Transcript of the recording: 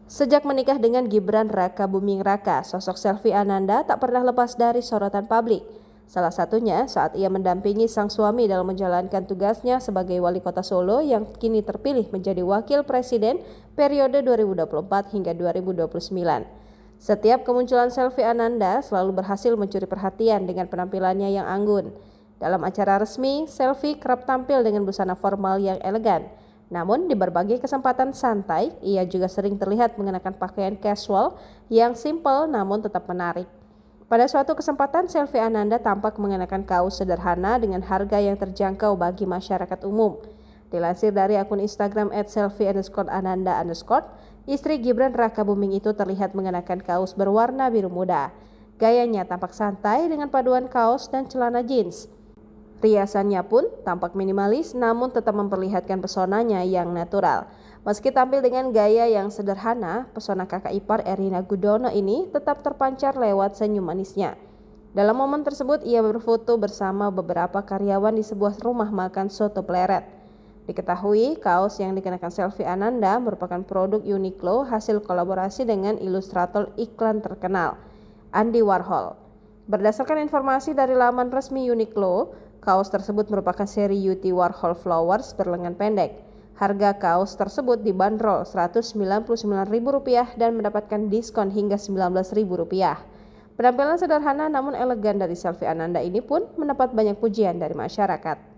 Sejak menikah dengan Gibran Rakabuming Raka, sosok Selvi Ananda tak pernah lepas dari sorotan publik. Salah satunya saat ia mendampingi sang suami dalam menjalankan tugasnya sebagai wali kota Solo yang kini terpilih menjadi wakil presiden periode 2024 hingga 2029. Setiap kemunculan Selvi Ananda selalu berhasil mencuri perhatian dengan penampilannya yang anggun. Dalam acara resmi, Selvi kerap tampil dengan busana formal yang elegan. Namun di berbagai kesempatan santai, ia juga sering terlihat mengenakan pakaian casual yang simpel namun tetap menarik. Pada suatu kesempatan, Selvi Ananda tampak mengenakan kaos sederhana dengan harga yang terjangkau bagi masyarakat umum. Dilansir dari akun Instagram @selvi_ananda_, istri Gibran Rakabuming itu terlihat mengenakan kaos berwarna biru muda. Gayanya tampak santai dengan paduan kaos dan celana jeans. Riasannya pun tampak minimalis namun tetap memperlihatkan pesonanya yang natural. Meski tampil dengan gaya yang sederhana, pesona kakak ipar Erina Gudono ini tetap terpancar lewat senyum manisnya. Dalam momen tersebut ia berfoto bersama beberapa karyawan di sebuah rumah makan soto pleret. Diketahui kaos yang dikenakan Selvi Ananda merupakan produk Uniqlo hasil kolaborasi dengan ilustrator iklan terkenal, Andy Warhol. Berdasarkan informasi dari laman resmi Uniqlo, kaos tersebut merupakan seri UT Warhol Flowers berlengan pendek. Harga kaos tersebut dibanderol Rp199.000 dan mendapatkan diskon hingga Rp19.000. Penampilan sederhana namun elegan dari Selvi Ananda ini pun mendapat banyak pujian dari masyarakat.